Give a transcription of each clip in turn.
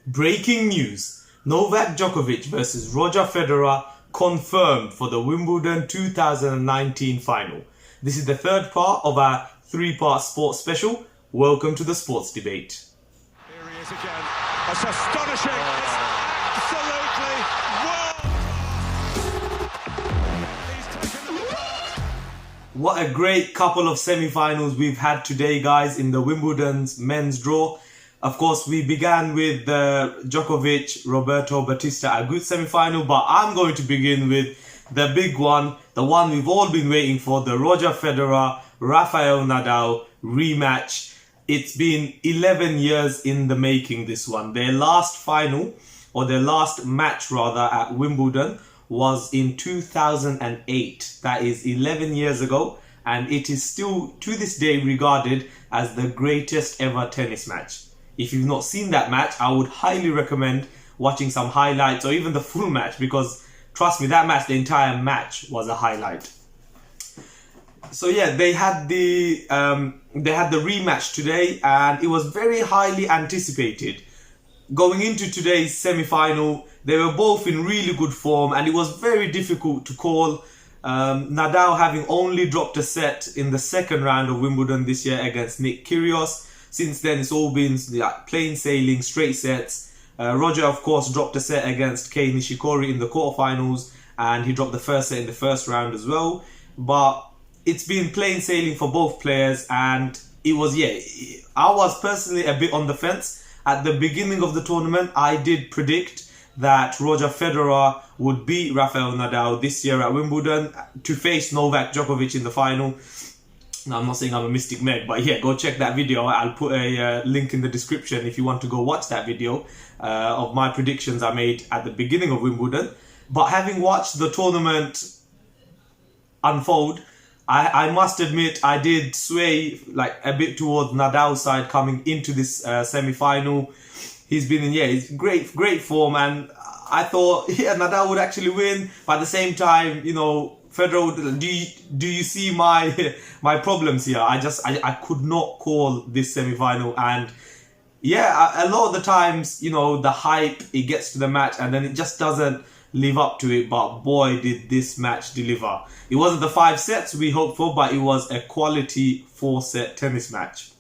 Breaking news. Novak Djokovic versus Roger Federer confirmed for the Wimbledon 2019 final. This is the third part of our three-part sports special. Welcome to the Sports Debate. Here he is again. That's astonishing. It's absolutely world. He's taken them apart. What a great couple of semi-finals we've had today, guys, in the Wimbledon's men's draw. Of course, we began with the Djokovic-Roberto Bautista Agut semi-final, but I'm going to begin with the big one, the one we've all been waiting for, the Roger Federer-Rafael Nadal rematch. It's been 11 years in the making, this one. Their last final, or their last match rather, at Wimbledon was in 2008. That is 11 years ago, and it is still, to this day, regarded as the greatest ever tennis match. If you've not seen that match, I would highly recommend watching some highlights or even the full match, because trust me, that match, the entire match was a highlight. So yeah, they had the rematch today, and it was very highly anticipated. Going into today's semi-final, they were both in really good form, and it was very difficult to call. Nadal having only dropped a set in the second round of Wimbledon this year against Nick Kyrgios. Since then, it's all been like plain sailing, straight sets. Roger, of course, dropped a set against Kei Nishikori in the quarterfinals, and he dropped the first set in the first round as well. But it's been plain sailing for both players, and it was, I was personally a bit on the fence. At the beginning of the tournament, I did predict that Roger Federer would beat Rafael Nadal this year at Wimbledon to face Novak Djokovic in the final. Now, I'm not saying I'm a Mystic Meg, but yeah, go check that video. I'll put a link in the description if you want to go watch that video of my predictions I made at the beginning of Wimbledon. But having watched the tournament unfold, I must admit I did sway like a bit towards Nadal's side coming into this semi-final. He's been in he's great form, and I thought Nadal would actually win. But at the same time, Federer, do you see my problems here? I could not call this semi-final, and a lot of the times, the hype, it gets to the match and then it just doesn't live up to it. But boy, did this match deliver. It wasn't the 5 sets we hoped for, but it was a quality 4-set tennis match.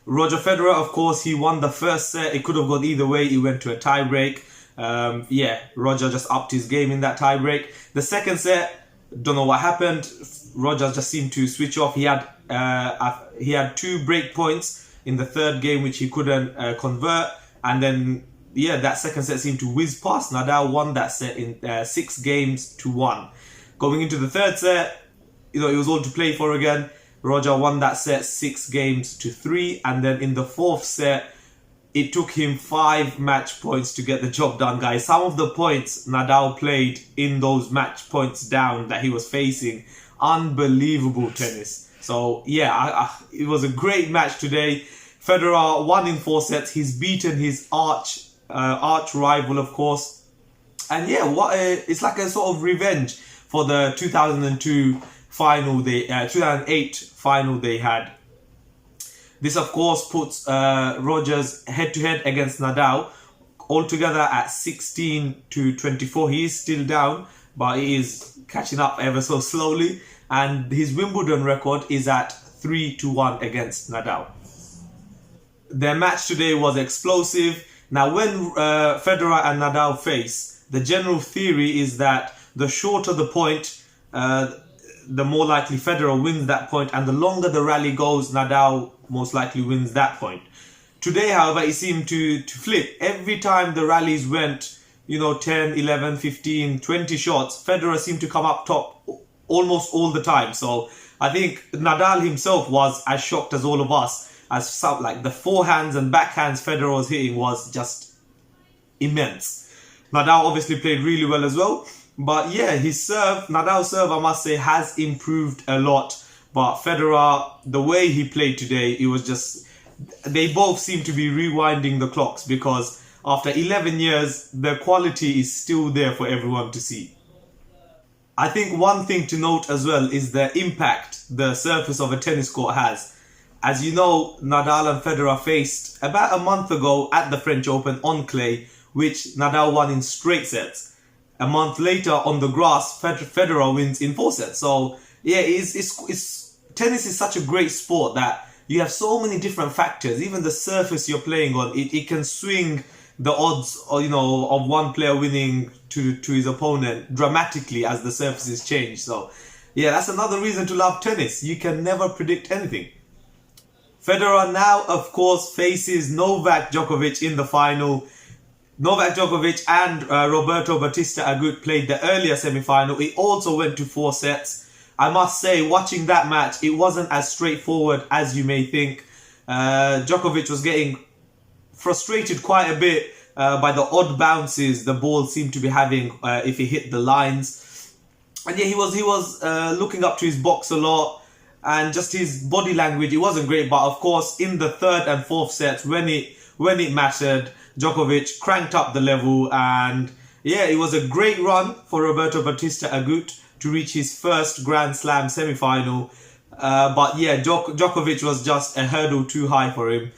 Roger Federer, of course, he won the first set. It could have gone either way. It went to a tie break. Roger just upped his game in that tie break. The second set, don't know what happened. Roger just seemed to switch off. He had 2 break points in the third game which he couldn't convert, and then that second set seemed to whiz past. Nadal won that set in 6-1. Going into the third set, it was all to play for again. Roger won that set 6-3, and then in the fourth set, it took him 5 match points to get the job done, guys. Some of the points Nadal played in those match points down that he was facing, unbelievable tennis. So it was a great match today. Federer won in 4 sets. He's beaten his arch rival, of course. And it's like a sort of revenge for the 2008 final they had. This, of course, puts Rogers head-to-head against Nadal, altogether at 16-24. He is still down, but he is catching up ever so slowly. And his Wimbledon record is at 3-1 against Nadal. Their match today was explosive. Now, when Federer and Nadal face, the general theory is that the shorter the point, the more likely Federer wins that point, and the longer the rally goes, Nadal most likely wins that point. Today, however, it seemed to flip. Every time the rallies went, 10, 11, 15, 20 shots, Federer seemed to come up top almost all the time. So I think Nadal himself was as shocked as all of us, as the forehands and backhands Federer was hitting was just immense. Nadal obviously played really well as well. But his serve, Nadal's serve, I must say, has improved a lot. But Federer, the way he played today, it was just, they both seem to be rewinding the clocks, because after 11 years, the quality is still there for everyone to see. I think one thing to note as well is the impact the surface of a tennis court has. As you know, Nadal and Federer faced about a month ago at the French Open on clay, which Nadal won in straight sets. A month later on the grass, Federer wins in 4 sets. So yeah, tennis is such a great sport that you have so many different factors. Even the surface you're playing on, it can swing the odds, of one player winning to his opponent dramatically as the surfaces change. So yeah, that's another reason to love tennis. You can never predict anything. Federer now, of course, faces Novak Djokovic in the final. Novak Djokovic and Roberto Bautista Agut played the earlier semi-final. It also went to 4 sets. I must say, watching that match, it wasn't as straightforward as you may think. Djokovic was getting frustrated quite a bit by the odd bounces the ball seemed to be having if he hit the lines. And yeah, he was looking up to his box a lot, and just his body language, it wasn't great. But of course, in the 3rd and 4th sets, when it mattered, Djokovic cranked up the level, and yeah, it was a great run for Roberto Bautista Agut to reach his first Grand Slam semi-final. But yeah, Djokovic was just a hurdle too high for him.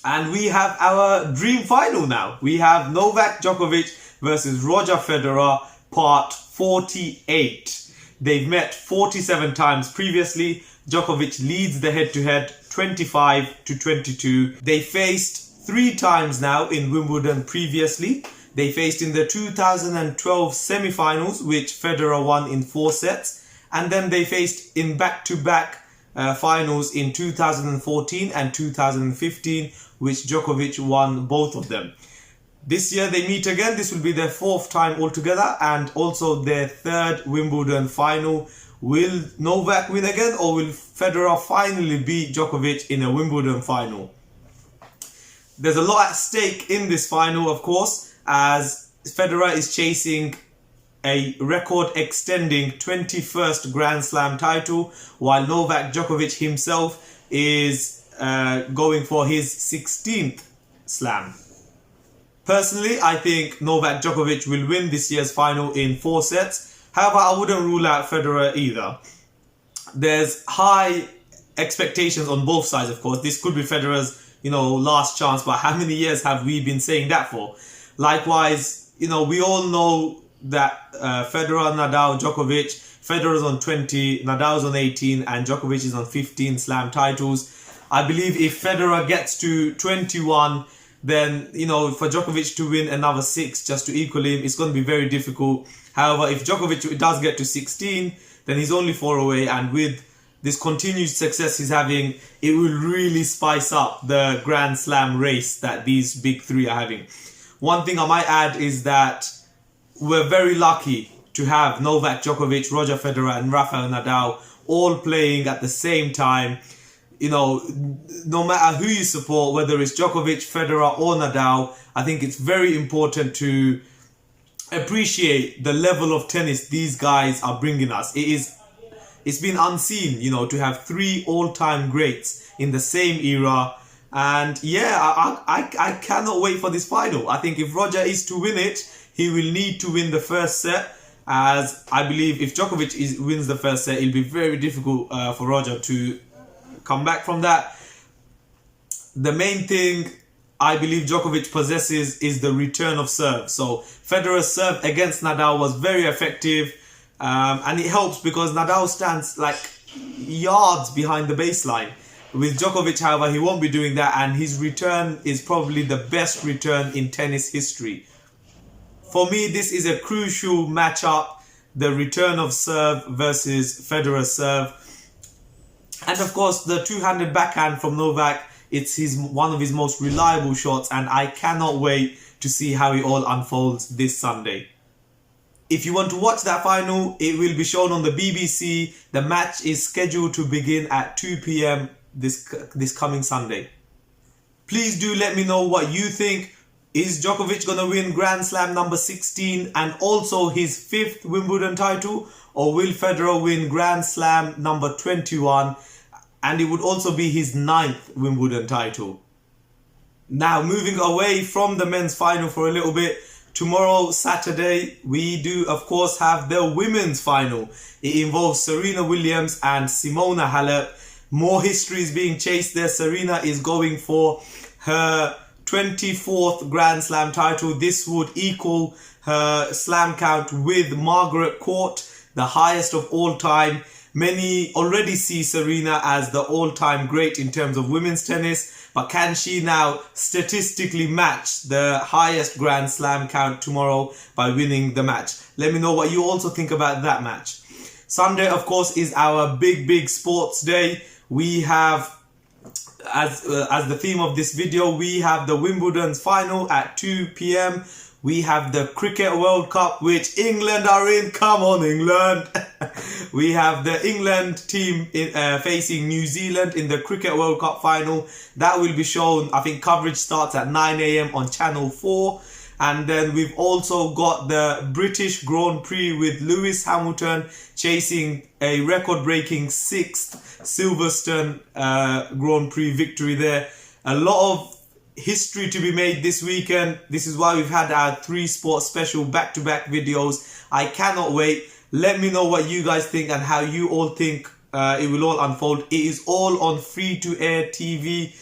And we have our dream final now. We have Novak Djokovic versus Roger Federer, part 48. They've met 47 times previously. Djokovic leads the head-to-head 25-22. They faced 3 times now in Wimbledon previously. They faced in the 2012 semi-finals, which Federer won in 4 sets. And then they faced in back-to-back finals in 2014 and 2015, which Djokovic won both of them. This year they meet again. This will be their 4th time altogether, and also their 3rd Wimbledon final. Will Novak win again, or will Federer finally beat Djokovic in a Wimbledon final? There's a lot at stake in this final, of course, as Federer is chasing a record-extending 21st Grand Slam title, while Novak Djokovic himself is going for his 16th Slam. Personally, I think Novak Djokovic will win this year's final in 4 sets. However, I wouldn't rule out Federer either. There's high expectations on both sides, of course. This could be Federer's, last chance, but how many years have we been saying that for? Likewise, we all know that Federer, Nadal, Djokovic, Federer's on 20, Nadal's on 18, and Djokovic is on 15 Slam titles. I believe if Federer gets to 21, then, for Djokovic to win another 6 just to equal him, it's going to be very difficult. However, if Djokovic does get to 16, then he's only 4 away, and with this continued success he's having, it will really spice up the Grand Slam race that these big 3 are having. One thing I might add is that we're very lucky to have Novak Djokovic, Roger Federer and Rafael Nadal all playing at the same time. No matter who you support, whether it's Djokovic, Federer or Nadal, I think it's very important to appreciate the level of tennis these guys are bringing us. It's been unseen, to have 3 all-time greats in the same era. And yeah, I cannot wait for this final. I think if Roger is to win it, he will need to win the first set, as I believe if Djokovic wins the first set, it'll be very difficult for Roger to come back from that. The main thing I believe Djokovic possesses is the return of serve. So Federer's serve against Nadal was very effective, and it helps because Nadal stands like yards behind the baseline. With Djokovic, however, he won't be doing that, and his return is probably the best return in tennis history. For me, this is a crucial matchup, the return of serve versus Federer's serve. And of course, the two-handed backhand from Novak, it's one of his most reliable shots, and I cannot wait to see how it all unfolds this Sunday. If you want to watch that final, it will be shown on the BBC. The match is scheduled to begin at 2 p.m. this coming Sunday. Please do let me know what you think. Is Djokovic going to win Grand Slam number 16 and also his 5th Wimbledon title? Or will Federer win Grand Slam number 21 and it would also be his 9th Wimbledon title? Now, moving away from the men's final for a little bit, tomorrow, Saturday, we do, of course, have the women's final. It involves Serena Williams and Simona Halep. more history is being chased there. Serena is going for her 24th Grand Slam title. This would equal her slam count with Margaret Court, the highest of all time. Many already see Serena as the all-time great in terms of women's tennis, but can she now statistically match the highest Grand Slam count tomorrow by winning the match? Let me know what you also think about that match. Sunday, of course, is our big sports day. We have, as the theme of this video, we have the Wimbledon's final at 2 p.m. We have the Cricket World Cup, which England are in. Come on, England. We have the England team facing New Zealand in the Cricket World Cup final. That will be shown, I think coverage starts at 9 a.m. on Channel 4. And then we've also got the British Grand Prix with Lewis Hamilton chasing a record-breaking 6th Silverstone Grand Prix victory there. A lot of history to be made this weekend. This is why we've had our 3 sports special back-to-back videos. I cannot wait. Let me know what you guys think and how you all think it will all unfold. It is all on free-to-air TV.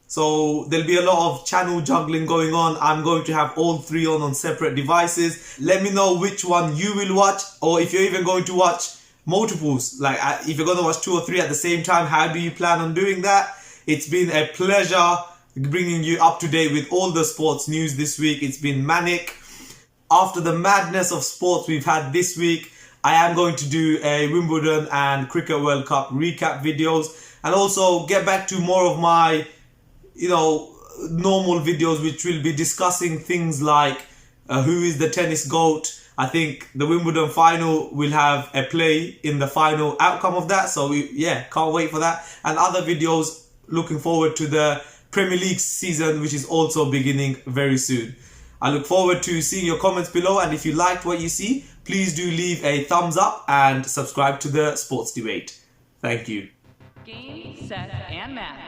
So there'll be a lot of channel juggling going on. I'm going to have all 3 on separate devices. Let me know which one you will watch, or if you're even going to watch multiples. Like if you're going to watch 2 or 3 at the same time, how do you plan on doing that? It's been a pleasure bringing you up to date with all the sports news this week. It's been manic. After the madness of sports we've had this week, I am going to do a Wimbledon and Cricket World Cup recap videos, and also get back to more of my, normal videos, which will be discussing things like who is the tennis GOAT. I think the Wimbledon final will have a play in the final outcome of that. So can't wait for that. And other videos, looking forward to the Premier League season, which is also beginning very soon. I look forward to seeing your comments below, and if you liked what you see, please do leave a thumbs up and subscribe to the Sports Debate. Thank you. Game, set, and match.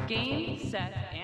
Game, set, and